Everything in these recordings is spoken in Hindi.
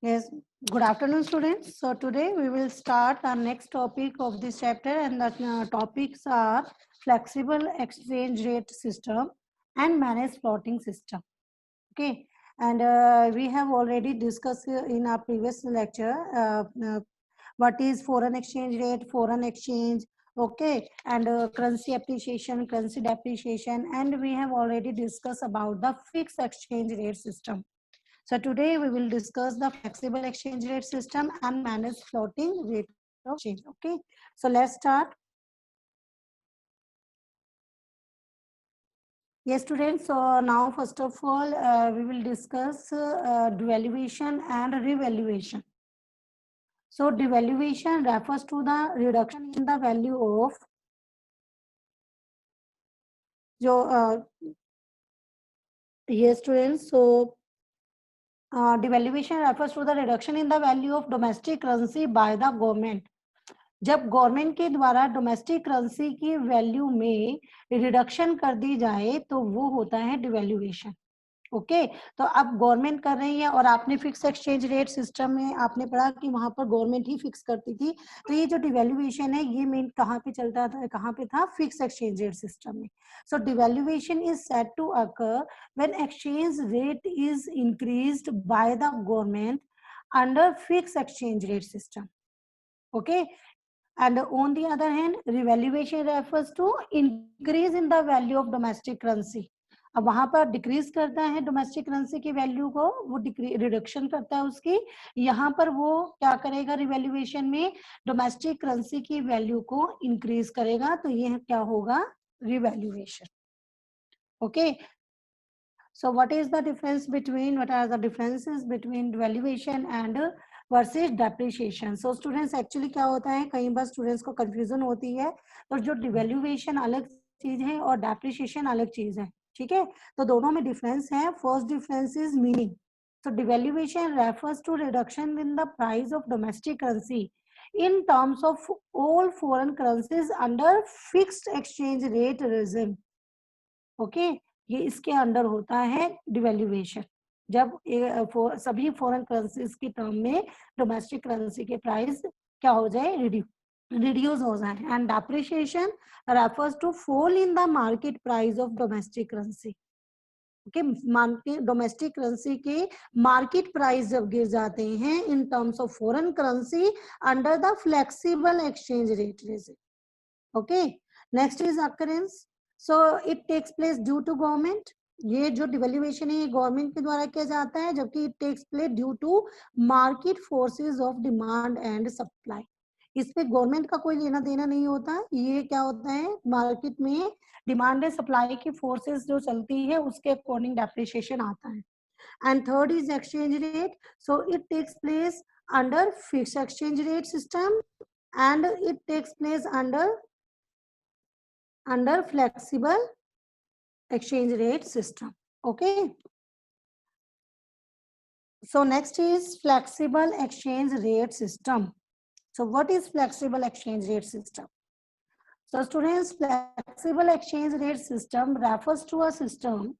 Yes, good afternoon, students. So today we will start our next topic of this chapter, and the topics are flexible exchange rate system and managed floating system. Okay, and we have already discussed in our previous lecture what is foreign exchange rate, foreign exchange, okay, and currency appreciation, currency depreciation, and we have already discussed about the fixed exchange rate system. So today we will discuss the flexible exchange rate system and manage floating rate of exchange. Okay, so let's start. Yes, students. So now, first of all, we will discuss devaluation and revaluation. So devaluation refers to the reduction in the value of जो yes, students. So devaluation refers to the reduction in the value of domestic currency by the government. जब गवर्नमेंट के द्वारा डोमेस्टिक करेंसी की वैल्यू में रिडक्शन कर दी जाए तो वो होता है डिवैल्यूएशन. ओके, तो अब गवर्नमेंट कर रही है और आपने फिक्स एक्सचेंज रेट सिस्टम में आपने पढ़ा कि वहां पर गवर्नमेंट ही फिक्स करती थी. तो ये जो डिवैल्यूएशन है ये मेन कहाँ पे चलता था, कहाँ पे था, फिक्स एक्सचेंज रेट सिस्टम में. So devaluation is said to occur when exchange rate is increased by the government under fix exchange rate system. Okay, and on the other hand revaluation refers to increase in the value of domestic currency. अब वहां पर डिक्रीज करता है डोमेस्टिक करेंसी की वैल्यू को, वो रिडक्शन करता है उसकी. यहाँ पर वो क्या करेगा, रिवैल्यूएशन में डोमेस्टिक करेंसी की वैल्यू को इंक्रीज करेगा. तो ये क्या होगा, revaluation. Okay, so what is the difference between, what are the differences between devaluation and versus depreciation. So students actually क्या होता है, कई बार स्टूडेंट्स को कंफ्यूजन होती है. तो जो डिवेल्यूएशन अलग चीज है और डेप्रिशिएशन अलग चीज है. ठीक है, तो दोनों में डिफरेंस है. First difference is meaning. So devaluation refers to reduction in the price of domestic currency in terms of all foreign currencies under fixed exchange rate regime. Okay, ये इसके अंडर होता है डिवेल्यूएशन, जब सभी फॉरेन करेंसीज की टर्म में डोमेस्टिक करेंसी के प्राइस क्या हो जाए, रिड्यूस हो जाए. And depreciation refers to fall in the market price of domestic currency. Okay, domestic currency के मार्केट प्राइस जब गिर जाते हैं in terms of foreign currency under the flexible exchange rate regime. Okay, next is occurrence. So it takes place due to government. ये जो डिवेल्यूएशन है ये गवर्नमेंट के द्वारा किया जाता है, जबकि it takes place due to market forces of demand and supply. इसमें गवर्नमेंट का कोई लेना देना नहीं होता. ये क्या होता है, मार्केट में डिमांड एंड सप्लाई की फोर्सेस जो चलती है उसके अकॉर्डिंग डेप्रिसिएशन आता है. And third is exchange rate. So it takes place under fixed exchange rate system and it takes place under flexible exchange rate system. Okay, so next is flexible exchange rate system. So what is flexible exchange rate system? So students, flexible exchange rate system refers to a system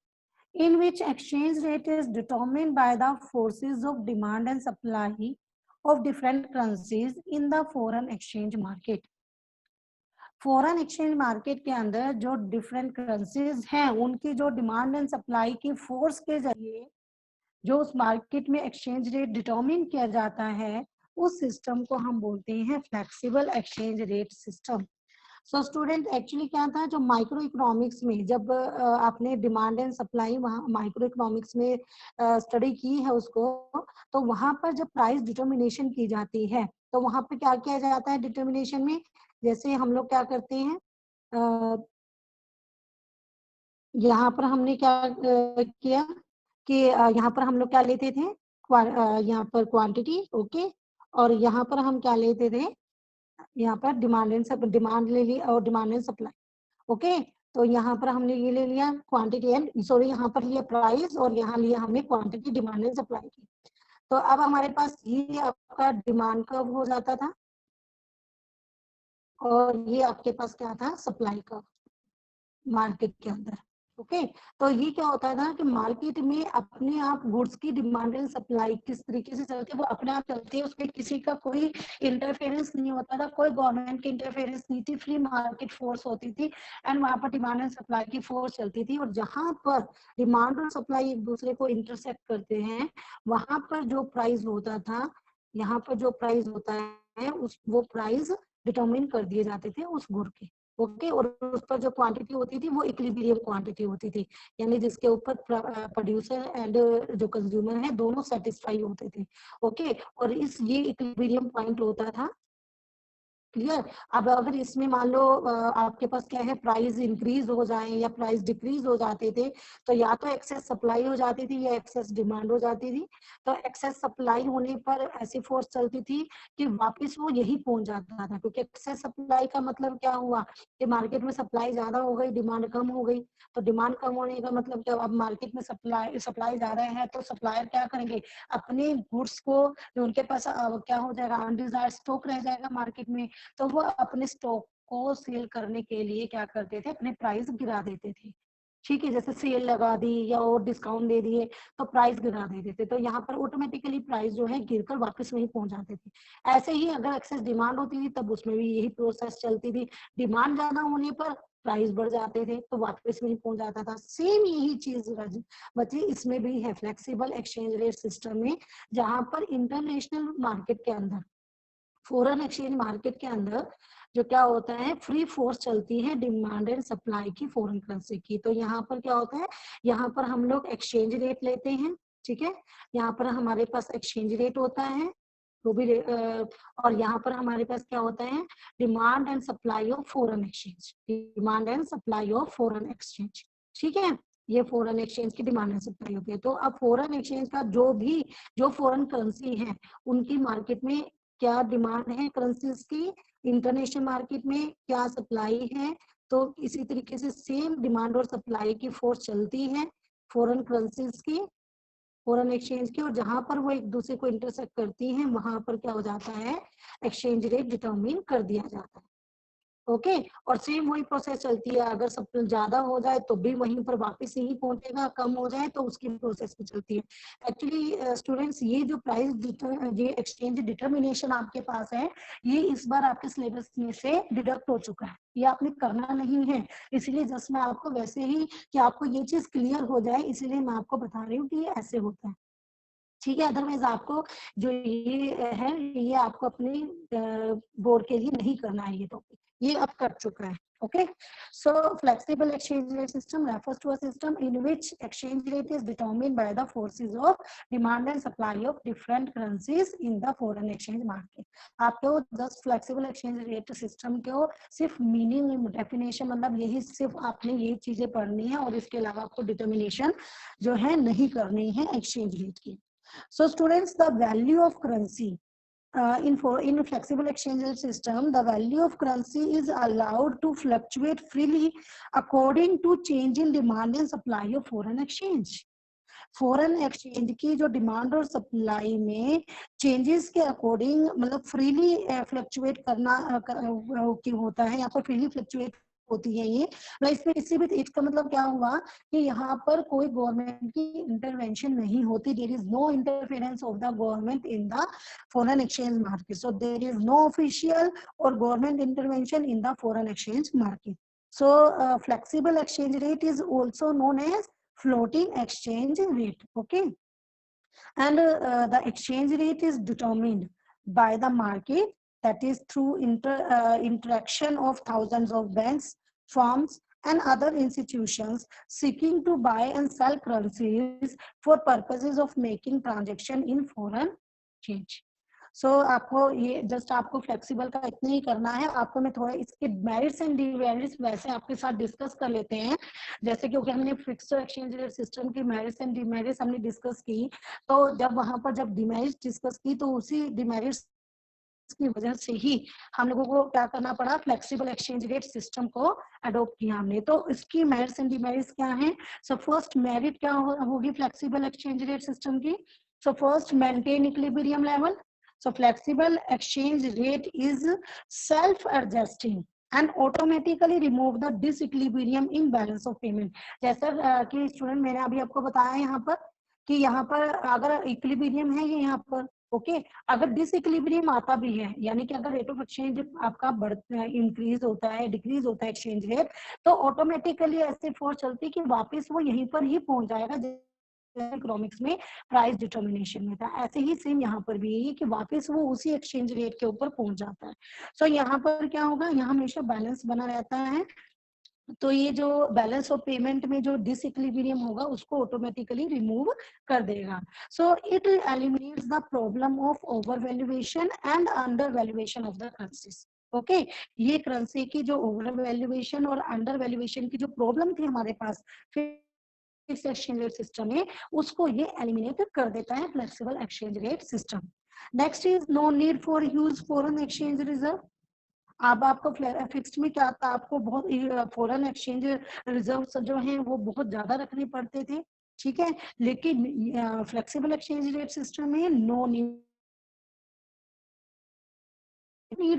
in which exchange rate is determined by the forces of demand and supply of different currencies in the foreign exchange market. Foreign exchange market के अंदर जो डिफरेंट करेंसीज हैं उनकी जो डिमांड एंड सप्लाई की फोर्स के जरिए जो उस मार्केट में एक्सचेंज रेट डिटरमिन किया जाता है, उस सिस्टम को हम बोलते हैं flexible exchange rate system. So student actually क्या था, जो माइक्रो इकोनॉमिक्स में जब आपने डिमांड एंड सप्लाई वहाँ माइक्रो इकोनॉमिक्स में स्टडी की है उसको, तो वहां पर जब प्राइस डिटर्मिनेशन की जाती है तो वहां पर क्या किया जाता है डिटर्मिनेशन में, जैसे हम लोग क्या करते हैं, यहाँ पर हमने क्या किया कि यहाँ पर हम लोग क्या लेते थे, यहाँ पर क्वांटिटी. ओके, और यहाँ पर हम क्या लेते थे, यहाँ पर डिमांड ले ली और डिमांड एंड सप्लाई. ओके, तो यहाँ पर हमने ये ले लिया क्वांटिटी एंड सॉरी यहाँ पर लिया प्राइस और यहाँ लिया हमने क्वांटिटी डिमांड एंड सप्लाई की. तो अब हमारे पास ये आपका डिमांड कर्व हो जाता था और ये आपके पास क्या था, सप्लाई कर्व मार्केट के अंदर. ओके। तो ये क्या होता है ना कि मार्केट में अपने आप गुड्स की डिमांड एंड सप्लाई किस तरीके से चलती है वो अपने आप चलती है, उसमें किसी का कोई इंटरफेरेंस नहीं होता था, कोई गवर्नमेंट की इंटरफेरेंस नहीं थी, फ्री मार्केट फोर्स होती थी एंड वहां पर डिमांड एंड सप्लाई की फोर्स चलती थी। और जहां पर डिमांड और सप्लाई एक दूसरे को इंटरसेक्ट करते हैं वहां पर जो प्राइस होता था, यहाँ पर जो प्राइस होता है उस वो प्राइस डिटरमिन कर दिए जाते थे उस गुड के। ओके। और उस पर जो क्वांटिटी होती थी वो इक्विलिब्रियम क्वांटिटी होती थी, यानी जिसके ऊपर प्रोड्यूसर एंड जो कंज्यूमर है दोनों सेटिस्फाई होते थे। ओके। और इस ये इक्विलिब्रियम पॉइंट होता था। क्लियर। अब अगर इसमें मान लो आपके पास क्या है, प्राइस इंक्रीज हो जाए या प्राइस डिक्रीज हो जाते थे, तो या तो एक्सेस सप्लाई हो जाती थी या एक्सेस डिमांड हो जाती थी। तो एक्सेस सप्लाई होने पर ऐसी फोर्स चलती थी कि वापस वो यही पहुंच जाता था, क्योंकि एक्सेस सप्लाई का मतलब क्या हुआ कि मार्केट में सप्लाई ज्यादा हो गई, डिमांड कम हो गई। तो डिमांड कम होने का मतलब क्या, अब मार्केट में सप्लाई ज्यादा है तो सप्लायर क्या करेंगे, अपने गुड्स को जो उनके पास क्या हो जाएगा, अनडिजायर्ड स्टॉक रह जाएगा मार्केट में, तो वो अपने स्टॉक को सेल करने के लिए क्या करते थे, अपने प्राइस गिरा देते थे। ठीक है, जैसे सेल लगा दी या और डिस्काउंट दे दिए तो प्राइस गिरा देते थे, तो यहाँ पर ऑटोमेटिकली प्राइस जो है गिरकर वापस वहीं पहुंच जाते थे। ऐसे ही अगर एक्सेस डिमांड होती थी तब उसमें भी यही प्रोसेस चलती थी, डिमांड ज्यादा होने पर प्राइस बढ़ जाते थे तो वापस वहीं पहुंच जाता था। सेम यही चीज बची इसमें भी है फ्लेक्सिबल एक्सचेंज रेट सिस्टम में, जहां पर इंटरनेशनल मार्केट के अंदर, फॉरेन एक्सचेंज मार्केट के अंदर जो क्या होता है, फ्री फोर्स चलती है डिमांड एंड सप्लाई की फॉरेन करेंसी की। तो यहाँ पर क्या होता है, यहाँ पर हम लोग एक्सचेंज रेट लेते हैं। ठीक है, यहाँ पर हमारे पास एक्सचेंज रेट होता है वो भी और यहाँ पर हमारे पास क्या होता है, demand and supply of foreign exchange, demand and supply of foreign exchange. ठीक है, ये फॉरेन एक्सचेंज की डिमांड एंड सप्लाई होती है। तो अब फॉरेन एक्सचेंज का जो फॉरेन करेंसी है उनकी मार्केट में क्या डिमांड है करेंसीज की, इंटरनेशनल मार्केट में क्या सप्लाई है। तो इसी तरीके से सेम डिमांड और सप्लाई की फोर्स चलती है फॉरेन करेंसीज की, फॉरेन एक्सचेंज की, और जहां पर वो एक दूसरे को इंटरसेक्ट करती हैं वहां पर क्या हो जाता है, एक्सचेंज रेट डिटरमिन कर दिया जाता है। ओके। और सेम वही प्रोसेस चलती है, अगर सब ज्यादा हो जाए तो भी वहीं पर वापस यही पहुंचेगा, कम हो जाए तो उसकी प्रोसेस भी चलती है। एक्चुअली स्टूडेंट्स ये जो ये एक्सचेंज डिटर्मिनेशन आपके पास है, ये इस बार आपके सिलेबस में से डिडक्ट हो चुका है, ये आपने करना नहीं है। इसलिए जस्ट मैं आपको वैसे ही कि आपको ये चीज क्लियर हो जाए इसलिए मैं आपको बता रही हूँ कि ये ऐसे होता है। ठीक है, अदरवाइज आपको जो ये है ये आपको अपने बोर्ड के लिए नहीं करना है, ये टॉपिक ये अब कर चुका है। Okay, so flexible exchange rate system refers to a system in which exchange rate is determined by the forces of demand and supply of different currencies in the foreign exchange market. आपको just flexible exchange rate system को सिर्फ मीनिंग डेफिनेशन मतलब यही सिर्फ आपने ये चीजें पढ़नी है और इसके अलावा आपको डिटर्मिनेशन जो है नहीं करनी है एक्सचेंज रेट की। So students, the value of currency in flexible exchange rate system, the value of currency is allowed to fluctuate freely according to change in demand and supply of foreign exchange. Foreign exchange की जो डिमांड और सप्लाई में चेंजेस के अकॉर्डिंग मतलब फ्रीली फ्लक्चुएट करना होता है, यहाँ पर फ्रीली फ्लक्चुएट होती है ये। इसमें किसी भी इसका मतलब क्या हुआ कि यहाँ पर कोई गवर्नमेंट की इंटरवेंशन नहीं होती, there is no interference of the government in the foreign exchange market, so there is no official or government intervention in the foreign exchange market. So flexible exchange rate is also known as floating exchange rate. Okay, and the exchange rate is determined by the market, that is through interaction of thousands of banks, firms and other institutions seeking to buy and sell currencies for purposes of making transaction in foreign exchange. आपको ये जस्ट आपको फ्लेक्सिबल का इतना ही करना है। आपको मैं थोड़ा इसके मेरिट्स एंड डिमेरिट्स वैसे आपके साथ डिस्कस कर लेते हैं, जैसे क्योंकि हमने फिक्स्ड एक्सचेंज रेट सिस्टम की मेरिट्स एंड डिमेरिट्स हमने डिस्कस की, तो जब वहां पर जब डिमेरिट्स डिस्कस की तो उसी डिमेरिट्स की वजह से ही हम लोगों को क्या करना पड़ा, फ्लेक्सिबल एक्सचेंज रेट सिस्टम को अडॉप्ट किया हमने। तो इसकी मेरिट्स एंड डिमेरिट्स क्या हैं? सो फर्स्ट मेरिट क्या होगी फ्लेक्सिबल एक्सचेंज रेट सिस्टम की? So first, maintain equilibrium level. So flexible exchange rate is self-adjusting. And automatically remove the disequilibrium in balance of payment. जैसा कि स्टूडेंट मैंने अभी आपको बताया यहाँ पर कि यहाँ पर अगर इक्विलिब्रियम है ये यहाँ पर ओके अगर डिसइक्विलिब्रियम आता भी है यानी कि अगर रेट ऑफ एक्सचेंज आपका बढ़ इंक्रीज होता है डिक्रीज होता है एक्सचेंज रेट तो ऑटोमेटिकली ऐसे फोर्स चलती है कि वापस वो यहीं पर ही पहुंच जाएगा इकोनॉमिक्स में प्राइस डिटर्मिनेशन में था ऐसे ही सेम यहाँ पर भी है कि वापस वो उसी एक्सचेंज रेट के ऊपर पहुंच जाता है। सो यहाँ पर क्या होगा यहाँ हमेशा बैलेंस बना रहता है तो ये जो बैलेंस ऑफ पेमेंट में जो डिसइक्विलिब्रियम होगा उसको ऑटोमेटिकली रिमूव कर देगा। So it eliminates the problem of over valuation and under valuation of the currencies okay ये करेंसी की जो ओवर वैल्यूएशन और अंडर वैल्यूएशन की जो प्रॉब्लम थी हमारे पास फिक्स एक्सचेंज रेट सिस्टम में उसको ये एलिमिनेट कर देता है flexible exchange rate system. Next is no need for use foreign exchange reserve. अब आपको फिक्स्ड में क्या था आपको बहुत फॉरेन एक्सचेंज रिजर्व जो हैं वो बहुत ज्यादा रखने पड़ते थे ठीक है लेकिन फ्लेक्सिबल एक्सचेंज रेट सिस्टम में no need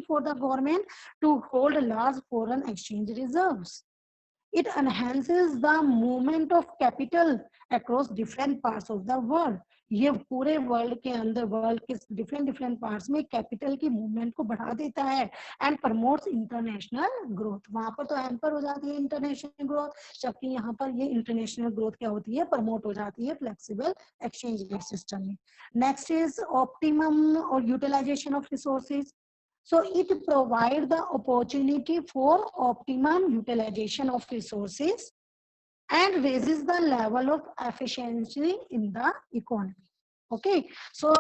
for the government to hold large foreign exchange reserves. It enhances the movement of capital across different parts of the world. ये पूरे वर्ल्ड के अंदर वर्ल्ड के डिफरेंट डिफरेंट पार्ट्स में कैपिटल की मूवमेंट को बढ़ा देता है एंड प्रमोट्स इंटरनेशनल ग्रोथ। वहां पर तो एम्पर हो जाती है इंटरनेशनल ग्रोथ जबकि यहाँ पर ये इंटरनेशनल ग्रोथ क्या होती है प्रमोट हो जाती है फ्लेक्सिबल एक्सचेंज रेट सिस्टम में। नेक्स्ट इज ऑप्टिमम और utilisation of resources. So it provides the opportunity for optimum utilization of resources and raises the level of efficiency in the economy. Okay, so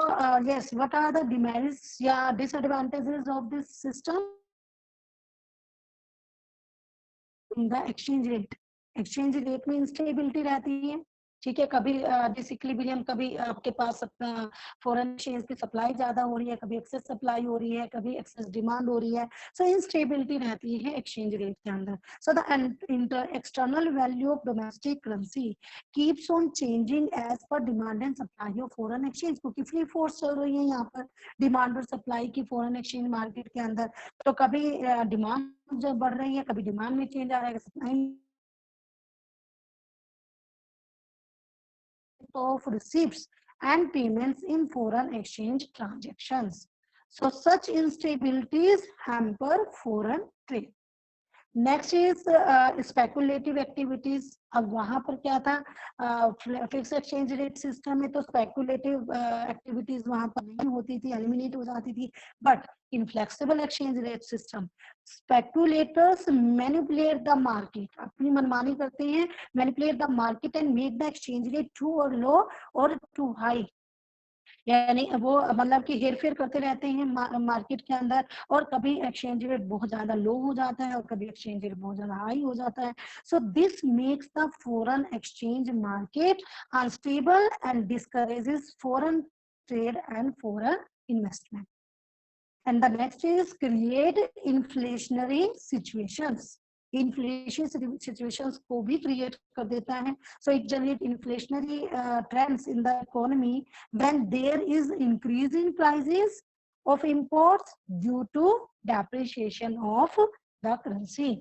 yes, what are the demerits disadvantages of this system? In the exchange rate में instability रहती है ठीक है कभी डिसइक्विलिब्रियम कभी आपके पास फॉरेन एक्सचेंज की सप्लाई ज्यादा हो रही है कभी एक्सेस सप्लाई हो रही है कभी एक्सेस डिमांड हो रही है सो इनस्टेबिलिटी रहती है एक्सचेंज रेट के अंदर। So the external value of domestic currency keeps on changing as per demand and supply of foreign exchange क्योंकि फ्री फोर्स चल रही है यहाँ पर डिमांड और सप्लाई की फॉरेन एक्सचेंज मार्केट के अंदर तो कभी डिमांड जब बढ़ रही है कभी डिमांड में चेंज आ रहा है supply of receipts and payments in foreign exchange transactions. So such instabilities hamper foreign trade. Next is speculative activities. अब वहां पर क्या था फिक्स एक्सचेंज रेट सिस्टम में तो स्पेकुलेटिव एक्टिविटीज वहां पर नहीं होती थी एलिमिनेट हो जाती थी but in flexible exchange rate system speculators manipulate the market अपनी मनमानी करते हैं manipulate the market and make the exchange rate to और लो और टू हाई यानी वो मतलब कि हेर फेर करते रहते हैं मार्केट के अंदर और कभी एक्सचेंज रेट बहुत ज्यादा लो हो जाता है और कभी एक्सचेंज रेट बहुत ज्यादा हाई हो जाता है। So this makes the foreign exchange market unstable and discourages foreign trade and foreign investment. And the next is create inflationary situations. Inflation situations को भी create कर देता है. So it generate inflationary trends in the economy when there is increase in prices of imports due to depreciation of the currency.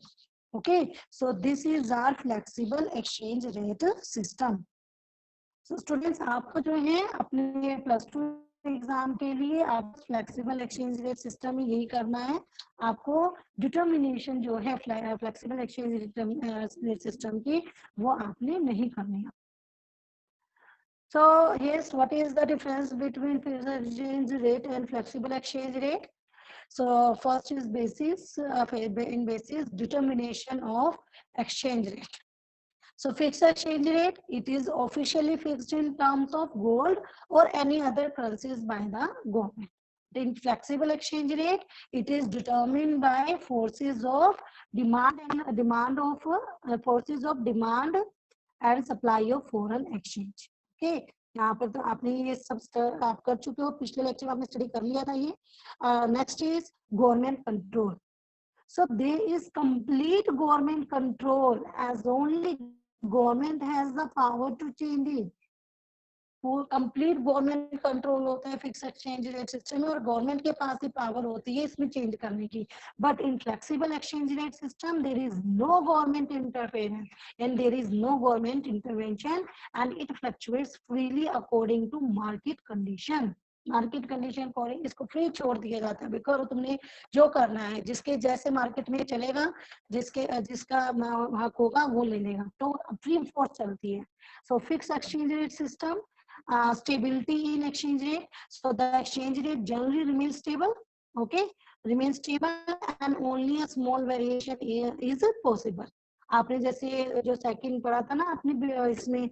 Okay, so this is our flexible exchange rate system. So students आपको जो है अपने +2 एग्जाम के लिए आप फ्लेक्सिबल एक्सचेंज रेट सिस्टम में यही करना है आपको डिटर्मिनेशन जो है फ्लेक्सिबल एक्सचेंज रेट सिस्टम की वो आपने नहीं करनी है। So yes, what is the difference between fixed exchange rate and flexible exchange rate? So first is basis in basis determination of exchange rate. So fixed exchange rate, it is officially fixed in terms of gold or any other currencies by the government. In flexible exchange rate, it is determined by forces of demand and forces of demand and supply of foreign exchange. Okay, यहाँ पर तो आपने ये सब आप कर चुके हो पिछले लेक्चर में आपने स्टडी कर लिया था ये। Next is government control. So there is complete government control as only government has the power to change it. वो कंप्लीट गवर्नमेंट कंट्रोल होता है फिक्स एक्सचेंज रेट सिस्टम में, और गवर्नमेंट के पास ही पावर होती है इसमें चेंज करने की. But in flexible exchange rate system there is no government interference and there is no government intervention and it fluctuates freely according to market condition. Market condition according इसको फ्री छोड़ दिया जाता है, बिकॉज तुमने जो करना है, जिसके जैसे मार्केट में चलेगा, जिसका हक होगा वो ले लेगा, तो फ्री फोर्स चलती है. So fix exchange rate system, stability in exchange rate, so the exchange rate generally remains stable, okay, remains stable and only a small variation is possible. आपने जैसे जो सेकंड पढ़ा था ना आपने इसमें,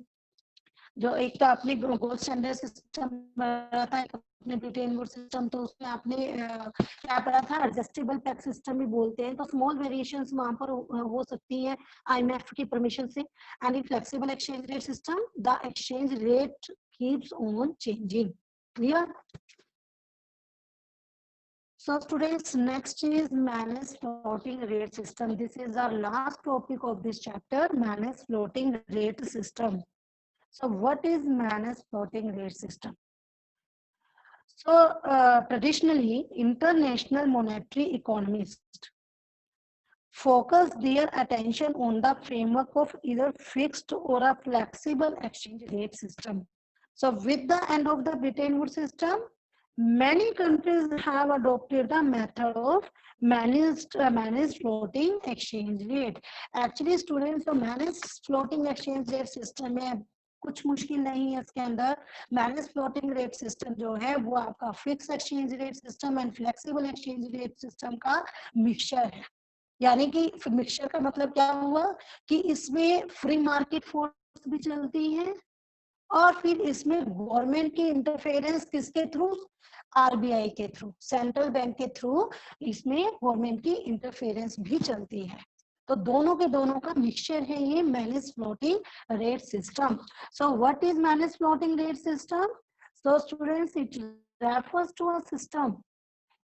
जो एक तो आपने गोल्ड स्टैंडर्ड सिस्टम पढ़ा था, एक आपने ब्रिटेन वुड सिस्टम, तो उसमें आपने क्या पढ़ा था, एडजस्टेबल पैक सिस्टम भी बोलते हैं. तो स्मॉल वेरिएशंस वहां पर हो सकती है आईएमएफ की परमिशन से. And in flexible exchange rate system the exchange rate keeps on changing. Clear? So students, next is managed floating rate system. This is our last topic of this chapter, managed floating rate system. So what is managed floating rate system? So traditionally, international monetary economists focus their attention on the framework of either fixed or a flexible exchange rate system. So with the end of the Bretton Woods system, many countries have adopted the method of managed floating exchange rate. Actually students, तो managed floating exchange rate system में कुछ मुश्किल नहीं है. इसके अंदर मैनेज फ्लोटिंग रेट सिस्टम जो है वो आपका fix exchange rate system and flexible exchange rate system का मिक्सचर है. यानी कि मिक्सचर का मतलब क्या हुआ कि इसमें फ्री मार्केट फोर्स भी चलती है और फिर इसमें गवर्नमेंट की इंटरफेरेंस किसके थ्रू, आरबीआई के थ्रू, सेंट्रल बैंक के थ्रू इसमें गवर्नमेंट की इंटरफेरेंस भी चलती है. तो दोनों के दोनों का मिक्सचर है ये manage floating rate system. So what is manage floating rate system? So students, it refers to a system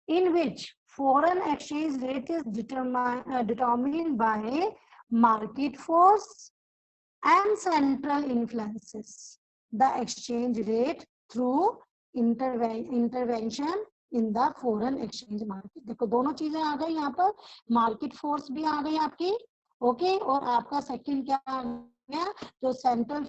in which foreign exchange rate is determined by market force and central influences the exchange rate through intervention in the foreign exchange market. देखो दोनों चीजें आ गई यहाँ पर, मार्केट फोर्स भी आ गई आपकी, ओके, और आपका सेकंड क्या आ गया, जो सेंट्रल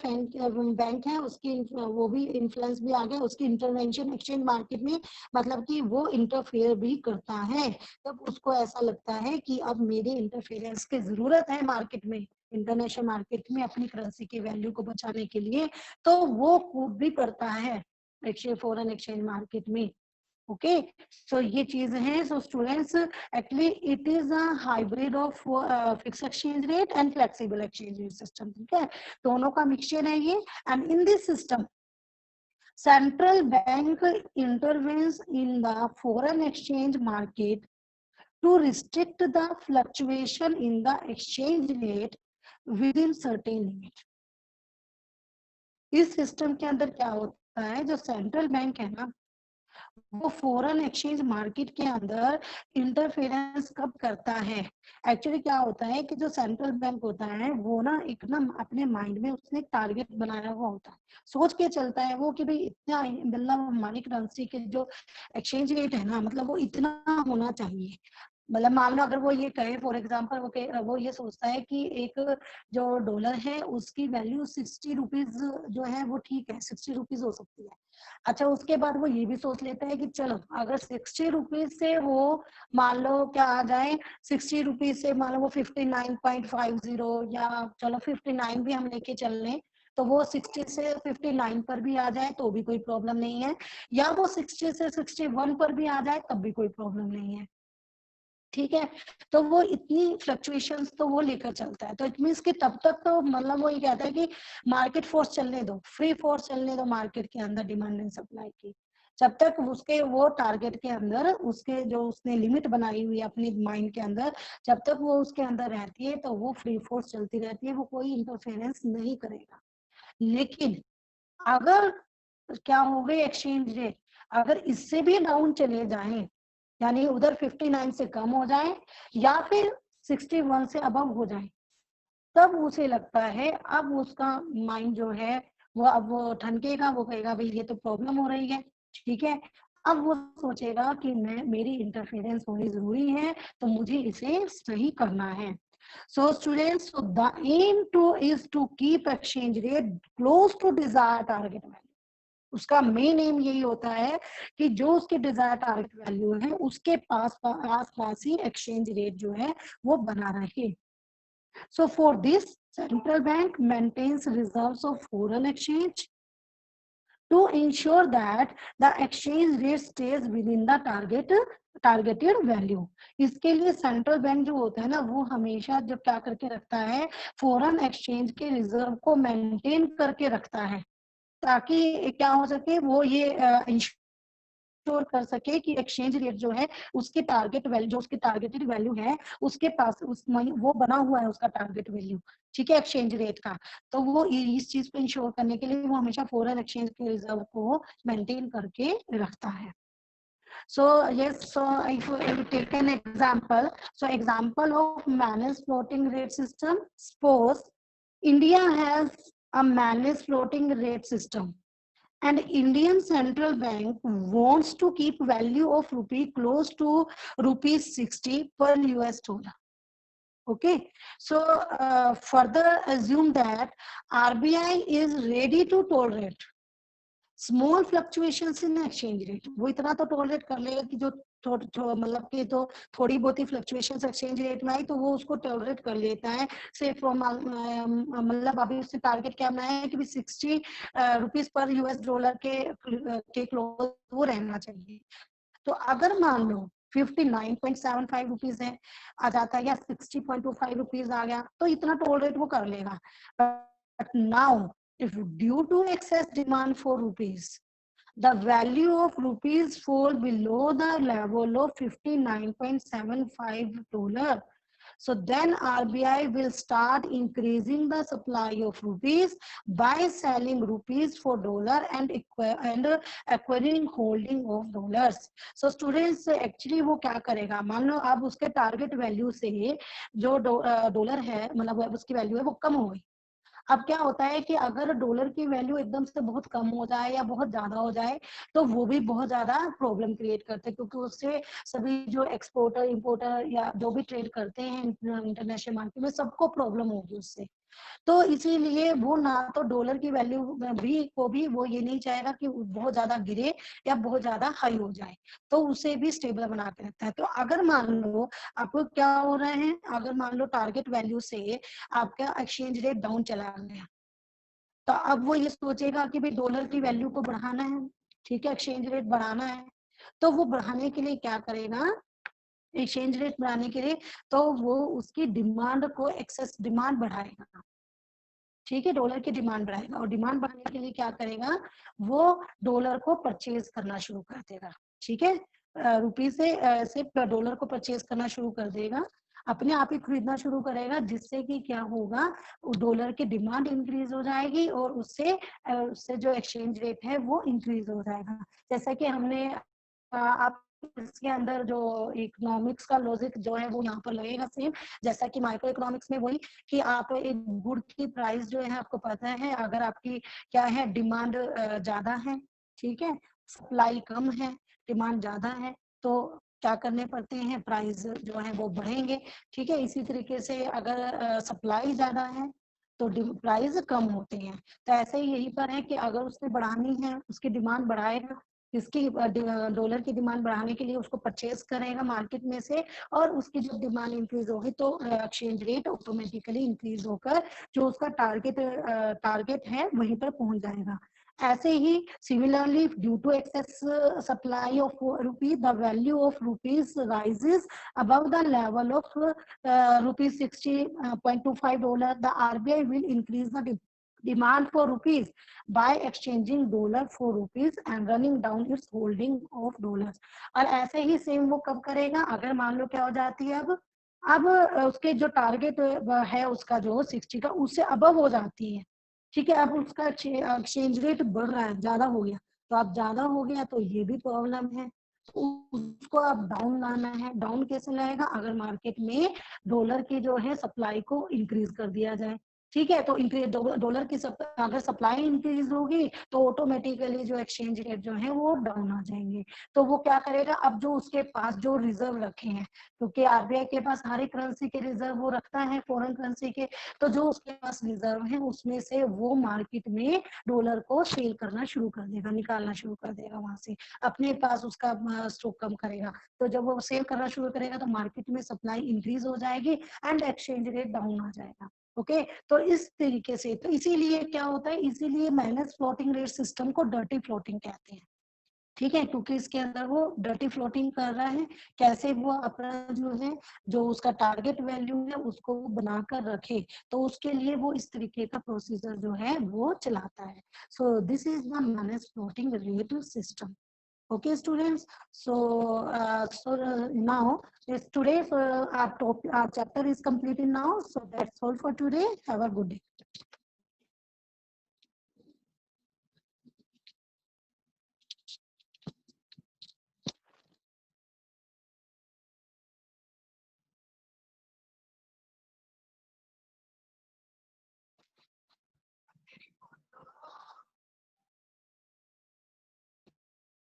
बैंक है उसकी वो भी इन्फ्लुएंस भी आ गया, उसकी इंटरवेंशन एक्सचेंज मार्केट में, मतलब कि वो इंटरफेयर भी करता है. तब उसको ऐसा लगता है कि अब मेरी इंटरफेरेंस की जरूरत है मार्केट में, इंटरनेशनल मार्केट में अपनी करेंसी की वैल्यू को बचाने के लिए, तो वो खूब भी करता है एक्सचेंज फॉरेन एक्सचेंज मार्केट में. ओके, सो ये चीज है. So students, actually it is a hybrid of fix exchange rate and flexible exchange rate system. ठीक है, दोनों का मिक्सचर है ये. And in this system central bank intervenes in the foreign exchange market to restrict the fluctuation in the exchange rate within certain limit. इस सिस्टम के अंदर क्या होता है, जो सेंट्रल बैंक है ना, वो फॉरेन एक्सचेंज मार्केट के अंदर इंटरफेरेंस कब करता है. एक्चुअली क्या होता है कि जो सेंट्रल बैंक होता है वो ना एक ना अपने माइंड में उसने एक टारगेट बनाया हुआ होता है, सोच के चलता है वो कि भाई इतना, मतलब हमारी करेंसी के जो एक्सचेंज रेट है ना, मतलब वो इतना होना चाहिए. मतलब मान लो अगर वो ये कहे फॉर एग्जाम्पल, वो ये सोचता है कि एक जो डॉलर है उसकी वैल्यू 60 रुपीज जो है वो ठीक है, 60 रुपीज हो सकती है. अच्छा, उसके बाद वो ये भी सोच लेता है कि चलो अगर 60 रुपीज से वो मान लो क्या आ जाए, 60 रुपीज से मान लो वो 59.50 या चलो 59 भी हम लेके चल लें, तो वो 60 से 59 पर भी आ जाए तो भी कोई प्रॉब्लम नहीं है, या वो 60 से 61 पर भी आ जाए तब भी कोई प्रॉब्लम नहीं है. ठीक है, तो वो इतनी फ्लक्चुएशंस तो वो लेकर चलता है. तो इट मीन्स कि तब तक तो मतलब वो ये कहता है कि मार्केट फोर्स चलने दो, फ्री फोर्स चलने दो मार्केट के अंदर डिमांड एंड सप्लाई की, जब तक उसके वो टारगेट के अंदर उसके जो उसने लिमिट बनाई हुई है अपनी माइंड के अंदर, जब तक वो उसके अंदर रहती है तो वो फ्री फोर्स चलती रहती है, वो कोई इंटरफेरेंस नहीं करेगा. लेकिन अगर क्या हो गई एक्सचेंज रेट, अगर इससे भी डाउन चले जाएं, यानी उधर 59 से कम हो जाए या फिर 61 से अबव हो जाए, तब उसे लगता है अब उसका माइंड जो है वो अब वो ठनकेगा, वो कहेगा भाई ये तो प्रॉब्लम हो रही है, ठीक है। अब वो सोचेगा कि मैं मेरी इंटरफेरेंस होनी जरूरी है, तो मुझे इसे सही करना है। So students, so the aim to is to keep exchange rate close to desired target value. उसका मेन एम यही होता है कि जो उसके डिजायर टारगेट वैल्यू है उसके आस पास ही एक्सचेंज रेट जो है वो बना रहे। So for this central bank maintains reserves of foreign exchange to ensure that the exchange rate stays within the targeted value. इसके लिए सेंट्रल बैंक जो होता है ना वो हमेशा जब क्या करके रखता है, फॉरेन एक्सचेंज के रिजर्व को मेंटेन करके रखता है, ताकि क्या हो सके, वो ये इंश्योर कर सके कि एक्सचेंज रेट जो है उसके टारगेट वैल्यू, जो उसकी टारगेटेड वैल्यू है उसके पास वो बना हुआ है उसका टारगेट वैल्यू, ठीक है, एक्सचेंज रेट का। तो वो इस चीज को इंश्योर करने के लिए वो हमेशा फॉरेन एक्सचेंज के रिजर्व को मेंटेन करके रखता है। So yes, so if we take an example, so example of managed floating rate system, suppose India has a managed floating rate system and Indian Central Bank wants to keep value of rupee close to rupees 60 per US dollar. Okay, so further assume that RBI is ready to tolerate small fluctuations in exchange rate. वो इतना तो टॉलरेट कर लेगा कि जो मतलब कि तो थोड़ी बहुत ही फ्लक्चुएशंस एक्सचेंज रेट में आई तो वो उसको टॉलरेट कर लेता है। से फ्रॉम मतलब अभी उसने टारगेट क्या बनाया है कि 60 रुपीज पर यूएस डॉलर के क्लोज वो रहना चाहिए। तो अगर मान लो 59.75 रुपीज है आ जाता है या 60.25 रुपीज आ गया तो इतना टॉलरेट वो कर लेगा। But now if due to excess demand for rupees, the value of rupees fall below the level of $59.75, so then RBI will start increasing the supply of rupees by selling rupees for dollar and acquiring holding of dollars. So students actually वो क्या करेगा, मान लो अब उसके टारगेट वैल्यू से जो डॉलर है मतलब उसकी वैल्यू है वो कम हो गई। अब क्या होता है कि अगर डॉलर की वैल्यू एकदम से बहुत कम हो जाए या बहुत ज्यादा हो जाए तो वो भी बहुत ज्यादा प्रॉब्लम क्रिएट करते हैं, क्योंकि उससे सभी जो एक्सपोर्टर इंपोर्टर या जो भी ट्रेड करते हैं इंटरनेशनल मार्केट में सबको प्रॉब्लम होगी उससे। तो इसीलिए वो ना तो डॉलर की वैल्यू भी वो ये नहीं चाहेगा कि बहुत ज्यादा गिरे या बहुत ज्यादा हाई हो जाए, तो उसे भी स्टेबल बना के रखता है। तो अगर मान लो आपको क्या हो रहा है, अगर मान लो टारगेट वैल्यू से आपका एक्सचेंज रेट डाउन चला गया तो अब वो ये सोचेगा कि भाई डॉलर की वैल्यू को बढ़ाना है, ठीक है, एक्सचेंज रेट बढ़ाना है। तो वो बढ़ाने के लिए क्या करेगा, एक्सचेंज रेट बढ़ाने के लिए तो वो उसकी डिमांड को एक्सेस डिमांड बढ़ाएगा, ठीक है, डॉलर की डिमांड बढ़ाएगा। और डिमांड बढ़ाने के लिए क्या करेगा, वो डॉलर को परचेज करना शुरू कर देगा, ठीक है, रुपी से डॉलर को परचेज करना शुरू कर देगा, अपने आप ही खरीदना शुरू करेगा, जिससे कि क्या होगा, डॉलर की डिमांड इंक्रीज हो जाएगी और उससे जो एक्सचेंज रेट है वो इंक्रीज हो जाएगा। जैसा कि हमने आप इसके अंदर जो इकोनॉमिक्स का लॉजिक जो है वो यहाँ पर लगेगा सेम, जैसा कि माइक्रो इकोनॉमिक्स में वही कि आप एक गुड की प्राइस जो है आपको पता है, अगर आपकी क्या है डिमांड ज्यादा है, ठीक है, सप्लाई कम है, डिमांड ज्यादा है, तो क्या करने पड़ते हैं, प्राइस जो है वो बढ़ेंगे, ठीक है। इसी तरीके से अगर सप्लाई ज्यादा है तो प्राइस कम होते हैं। तो ऐसे ही यही पर है कि अगर उसने बढ़ानी है उसकी डिमांड बढ़ाएगा, इसकी डॉलर की डिमांड बढ़ाने के लिए उसको परचेज करेगा मार्केट में से, और उसकी जब डिमांड इंक्रीज होगी तो एक्सचेंज रेट ऑटोमेटिकली इंक्रीज होकर जो उसका टारगेट है वहीं पर पहुंच जाएगा। ऐसे ही similarly due to excess supply of rupee the value of rupees rises above the level of rupees 60.25 dollar, the RBI will increase the demand for rupees by exchanging dollar for rupees and running down its holding of dollars। और ऐसे ही सेम वो कब करेगा, अगर मान लो क्या हो जाती है, अब उसके जो टारगेट है उसका जो 60 का उससे अबव हो जाती है, ठीक है, अब उसका एक्सचेंज रेट बढ़ रहा है, ज्यादा हो गया, तो अब ज्यादा हो गया तो ये भी प्रॉब्लम है, उसको अब डाउन लाना है। डाउन कैसे लाएगा, अगर मार्केट में डॉलर की जो है सप्लाई को इंक्रीज कर दिया जाए, ठीक है, तो इंक्रीज डॉलर की अगर सप्लाई इंक्रीज होगी तो ऑटोमेटिकली जो एक्सचेंज रेट जो है वो डाउन आ जाएंगे। तो वो क्या करेगा, अब जो उसके पास जो रिजर्व रखे हैं, क्योंकि आरबीआई के पास हर एक करेंसी के रिजर्व वो रखता है, फॉरेन करेंसी के, तो जो उसके पास रिजर्व है उसमें से वो मार्केट में डॉलर को सेल करना शुरू कर देगा, निकालना शुरू कर देगा, वहां से अपने पास उसका स्टॉक कम करेगा। तो जब वो सेल करना शुरू करेगा तो मार्केट में सप्लाई इंक्रीज हो जाएगी एंड एक्सचेंज रेट डाउन आ जाएगा। ओके तो इस तरीके से, तो इसीलिए क्या होता है, इसीलिए माइनस फ्लोटिंग रेट सिस्टम को डर्टी फ्लोटिंग कहते हैं। ठीक है, क्योंकि इसके अंदर वो डर्टी फ्लोटिंग कर रहा है, कैसे वो अपना जो है, जो उसका टारगेट वैल्यू है उसको वो बनाकर रखे, तो उसके लिए वो इस तरीके का प्रोसीजर जो है वो चलाता है। So this is the minus floating rate system. Okay students, now is today, our chapter is completed now, so that's all for today. Have a good day.